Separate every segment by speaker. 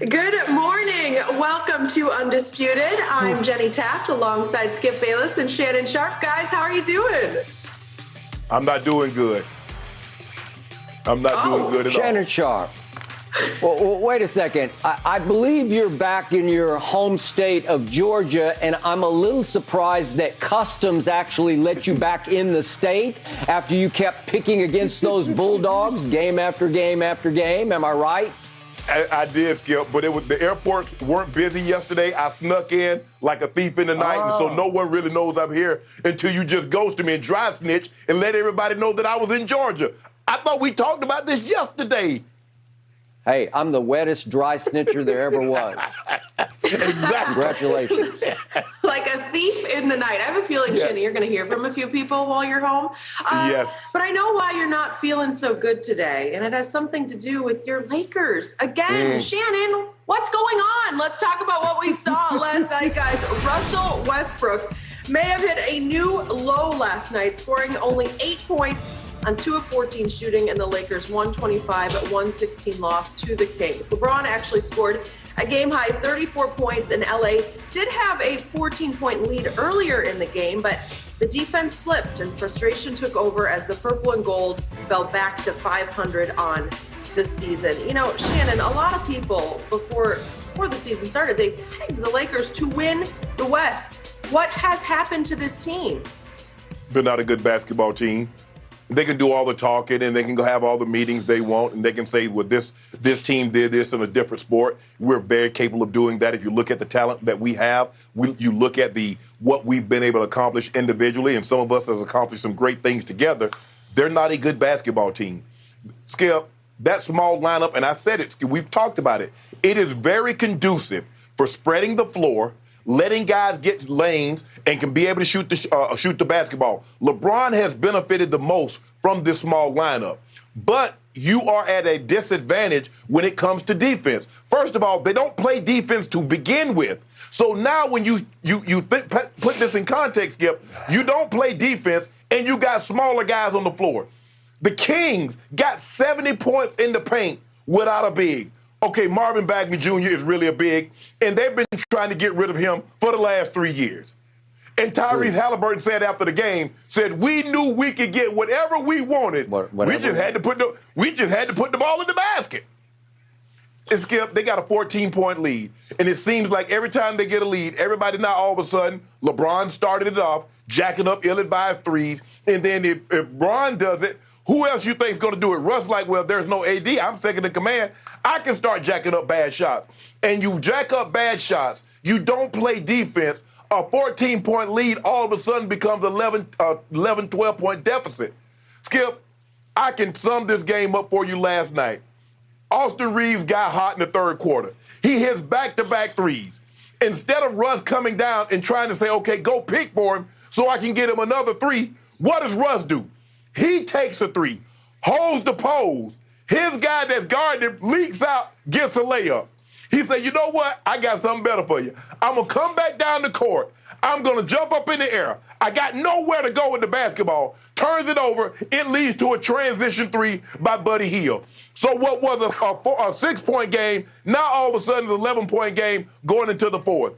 Speaker 1: Good morning. Welcome to Undisputed. I'm Jenny Taft alongside Skip Bayless and Shannon Sharpe. Guys, how are you doing?
Speaker 2: I'm not doing good. I'm not doing good at all.
Speaker 3: Shannon Sharpe. Well, wait a second. I believe you're back in your home state of Georgia, and I'm a little surprised that Customs actually let you back in the state after you kept picking against those Bulldogs game after game after game. Am I right?
Speaker 2: I did, Skip, but the airports weren't busy yesterday. I snuck in like a thief in the night, and so no one really knows I'm here until you just ghosted me and dry snitch and let everybody know that I was in Georgia. I thought we talked about this yesterday.
Speaker 3: Hey, I'm the wettest dry snitcher there ever was.
Speaker 2: Exactly.
Speaker 3: Congratulations.
Speaker 1: Like a thief in the night. I have a feeling, Shannon, you're going to hear from a few people while you're home.
Speaker 2: Yes.
Speaker 1: But I know why you're not feeling so good today, and it has something to do with your Lakers. Again, Shannon, what's going on? Let's talk about what we saw last night, guys. Russell Westbrook may have hit a new low last night, scoring only 8 points on 2 of 14 shooting, and the Lakers 125-116 loss to the Kings. LeBron actually scored a game-high 34 points, and LA did have a 14-point lead earlier in the game, but the defense slipped and frustration took over as the purple and gold fell back to 500 on the season. You know, Shannon, a lot of people before the season started, they pegged the Lakers to win the West. What has happened to this team?
Speaker 2: They're not a good basketball team. They can do all the talking and they can go have all the meetings they want and they can say, well, this team did this in a different sport. We're very capable of doing that. If you look at the talent that we have, you look at what we've been able to accomplish individually, and some of us has accomplished some great things together. They're not a good basketball team. Skip, that small lineup, and I said it, we've talked about it, it is very conducive for spreading the floor, letting guys get lanes, and can be able to shoot the basketball. LeBron has benefited the most from this small lineup. But you are at a disadvantage when it comes to defense. First of all, they don't play defense to begin with. So now when you put this in context, Skip, you don't play defense and you got smaller guys on the floor. The Kings got 70 points in the paint without a big. Okay, Marvin Bagley Jr. is really a big, and they've been trying to get rid of him for the last 3 years. And Tyrese Halliburton said after the game, we knew we could get whatever we wanted. We just had to put the ball in the basket. And Skip, they got a 14-point lead. And it seems like every time they get a lead, everybody now all of a sudden, LeBron started it off, jacking up ill-advised threes. And then if Bron does it, who else you think is going to do it? Russ like, well, there's no AD. I'm second in command. I can start jacking up bad shots. And you jack up bad shots. You don't play defense. A 14-point lead all of a sudden becomes 11, 12-point deficit. Skip, I can sum this game up for you last night. Austin Reeves got hot in the third quarter. He hits back-to-back threes. Instead of Russ coming down and trying to say, okay, go pick for him so I can get him another three, what does Russ do? He takes a three, holds the pose. His guy that's guarding him leaks out, gets a layup. He said, you know what? I got something better for you. I'm going to come back down the court. I'm going to jump up in the air. I got nowhere to go with the basketball. Turns it over. It leads to a transition three by Buddy Hield. So what was a 6-point game, now all of a sudden it's an 11-point game going into the fourth.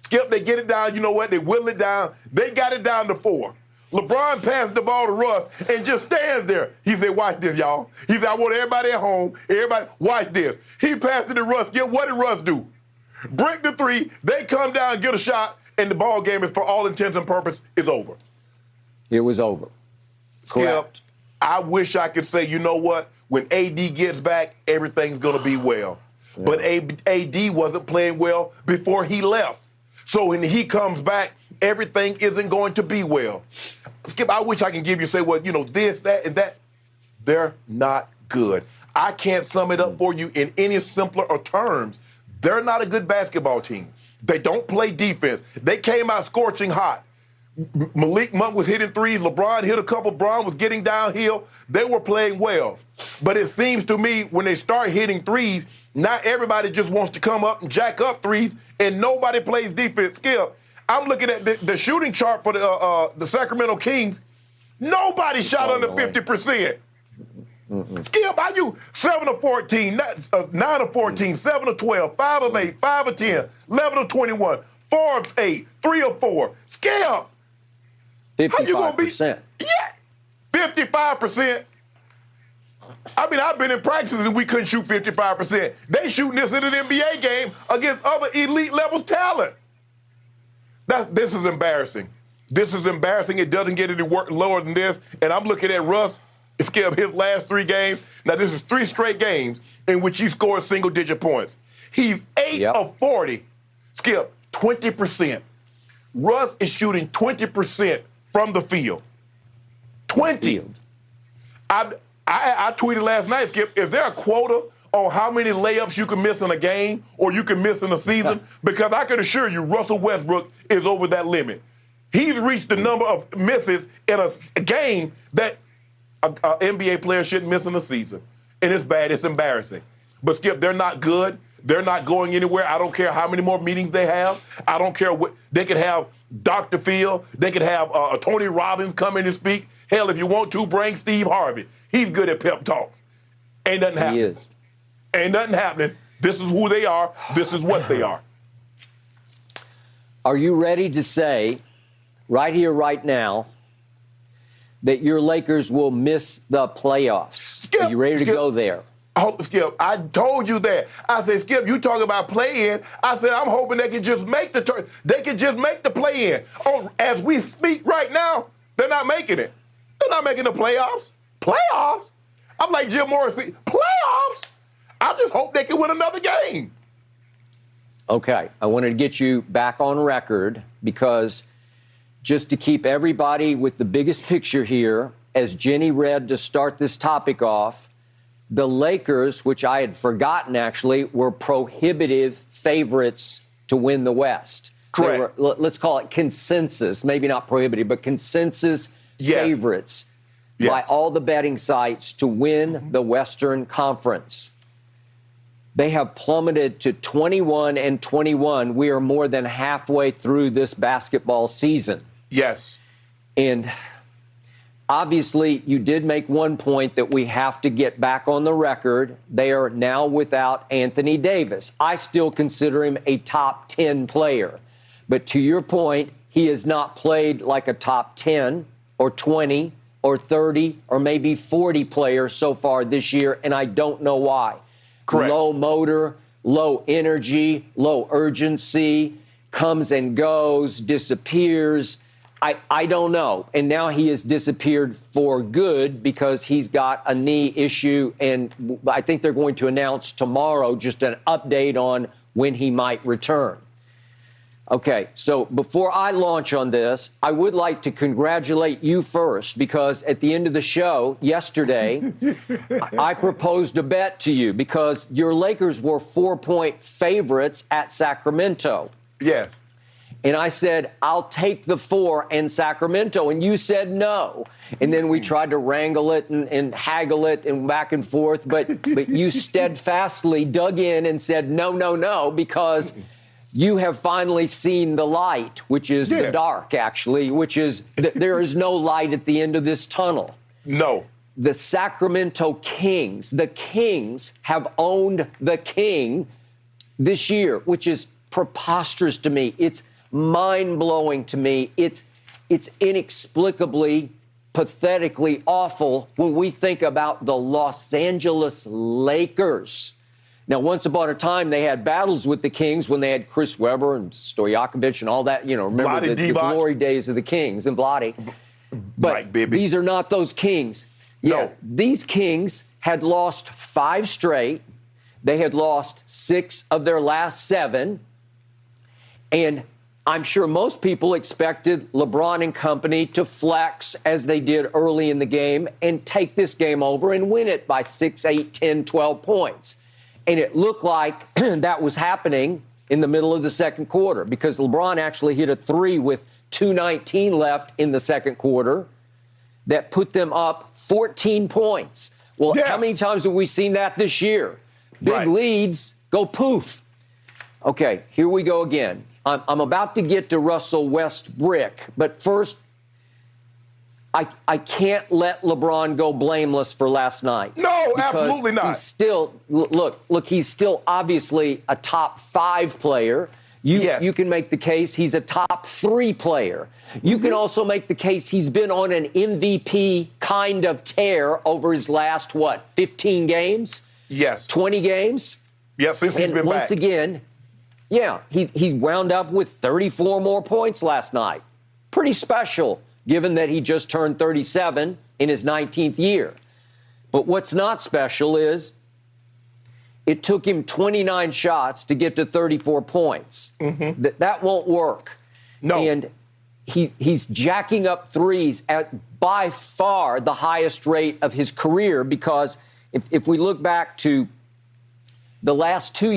Speaker 2: Skip, they get it down. You know what? They whittle it down. They got it down to 4. LeBron passed the ball to Russ and just stands there. He said, watch this, y'all. He said, I want everybody at home, everybody, watch this. He passed it to Russ. What did Russ do? Break the three, they come down, get a shot, and the ball game is, for all intents and purposes, is over.
Speaker 3: It was over.
Speaker 2: Skip, I wish I could say, you know what? When AD gets back, everything's going to be well. Yeah. But AD wasn't playing well before he left. So when he comes back, everything isn't going to be well. Skip, I wish I can give you, say, well, this, that, and that. They're not good. I can't sum it up for you in any simpler terms. They're not a good basketball team. They don't play defense. They came out scorching hot. Malik Monk was hitting threes. LeBron hit a couple. Bron was getting downhill. They were playing well. But it seems to me when they start hitting threes, not everybody just wants to come up and jack up threes, and nobody plays defense. Skip, I'm looking at the shooting chart for the Sacramento Kings. Nobody shot under 50%. Skip, how you 7 of 14, 9 of 14, 7 of 12, 5 of 8, 5 of 10, 11 of 21, 4 of 8, 3 of 4. Skip.
Speaker 3: 55%.
Speaker 2: How you gonna be? Yeah, 55%. I mean, I've been in practices and we couldn't shoot 55%. They shooting this in an NBA game against other elite level talent. This is embarrassing. This is embarrassing. It doesn't get any lower than this. And I'm looking at Russ, Skip, his last 3 games. Now, this is 3 straight games in which he scored single-digit points. He's 8 of 40. Skip, 20%. Russ is shooting 20% from the field. 20. I tweeted last night, Skip, is there a quota on how many layups you can miss in a game or you can miss in a season? Because I can assure you, Russell Westbrook is over that limit. He's reached the number of misses in a game that an NBA player shouldn't miss in a season. And it's bad. It's embarrassing. But, Skip, they're not good. They're not going anywhere. I don't care how many more meetings they have. I don't care what. They could have Dr. Phil. They could have Tony Robbins come in and speak. Hell, if you want to, bring Steve Harvey. He's good at pep talk. Ain't nothing happening.
Speaker 3: He is.
Speaker 2: Ain't nothing happening. This is who they are. This is what they are.
Speaker 3: Are you ready to say, right here, right now, that your Lakers will miss the playoffs?
Speaker 2: Skip,
Speaker 3: are you ready to
Speaker 2: Skip,
Speaker 3: go there?
Speaker 2: Skip, I told you that. I said, Skip, you talking about play-in. I said, I'm hoping they can just make the they can just make the play-in. Oh, as we speak right now, they're not making it. They're not making the playoffs. Playoffs? I'm like Jim Morrissey. Playoffs? I just hope they can win another game.
Speaker 3: Okay, I wanted to get you back on record because just to keep everybody with the biggest picture here, as Jenny read to start this topic off, the Lakers, which I had forgotten actually, were prohibitive favorites to win the West.
Speaker 2: Correct.
Speaker 3: Let's call it consensus, maybe not prohibitive, but consensus favorites by all the betting sites to win the Western Conference. They have plummeted to 21-21. We are more than halfway through this basketball season.
Speaker 2: Yes.
Speaker 3: And obviously, you did make one point that we have to get back on the record. They are now without Anthony Davis. I still consider him a top 10 player. But to your point, he has not played like a top 10 or 20 or 30 or maybe 40 player so far this year, and I don't know why.
Speaker 2: Correct.
Speaker 3: Low motor, low energy, low urgency, comes and goes, disappears. I don't know. And now he has disappeared for good because he's got a knee issue, and I think they're going to announce tomorrow just an update on when he might return. Okay, so before I launch on this, I would like to congratulate you first because at the end of the show yesterday, I proposed a bet to you because your Lakers were 4-point favorites at Sacramento.
Speaker 2: Yes.
Speaker 3: And I said, I'll take the 4 in Sacramento. And you said no. And then we tried to wrangle it and haggle it and back and forth. But you steadfastly dug in and said, no, because you have finally seen the light, which is the dark, actually, which is there is no light at the end of this tunnel.
Speaker 2: No.
Speaker 3: The Sacramento Kings, the Kings have owned the King this year, which is preposterous to me. It's mind-blowing to me. It's inexplicably, pathetically awful when we think about the Los Angeles Lakers. Now, once upon a time, they had battles with the Kings when they had Chris Webber and Stojakovic and all that. You know, remember the glory days of the Kings and Vlade. But these are not those Kings.
Speaker 2: No.
Speaker 3: These Kings had lost 5 straight. They had lost 6 of their last 7. And I'm sure most people expected LeBron and company to flex as they did early in the game and take this game over and win it by 6, 8, 10, 12 points. And it looked like that was happening in the middle of the second quarter because LeBron actually hit a 3 with 2:19 left in the second quarter that put them up 14 points. Well, how many times have we seen that this year? Big leads go poof. Okay, here we go again. I'm about to get to Russell Westbrook, but first, I can't let LeBron go blameless for last night.
Speaker 2: No, absolutely not.
Speaker 3: He's still, look, he's still obviously a top 5 player. You can make the case he's a top 3 player. You can also make the case he's been on an MVP kind of tear over his last, 15 games?
Speaker 2: Yes.
Speaker 3: 20 games?
Speaker 2: Yeah, since he's been back.
Speaker 3: Once again, he wound up with 34 more points last night. Pretty special, given that he just turned 37 in his 19th year. But what's not special is it took him 29 shots to get to 34 points. That won't work.
Speaker 2: No.
Speaker 3: And he's jacking up threes at by far the highest rate of his career, because if we look back to the last 2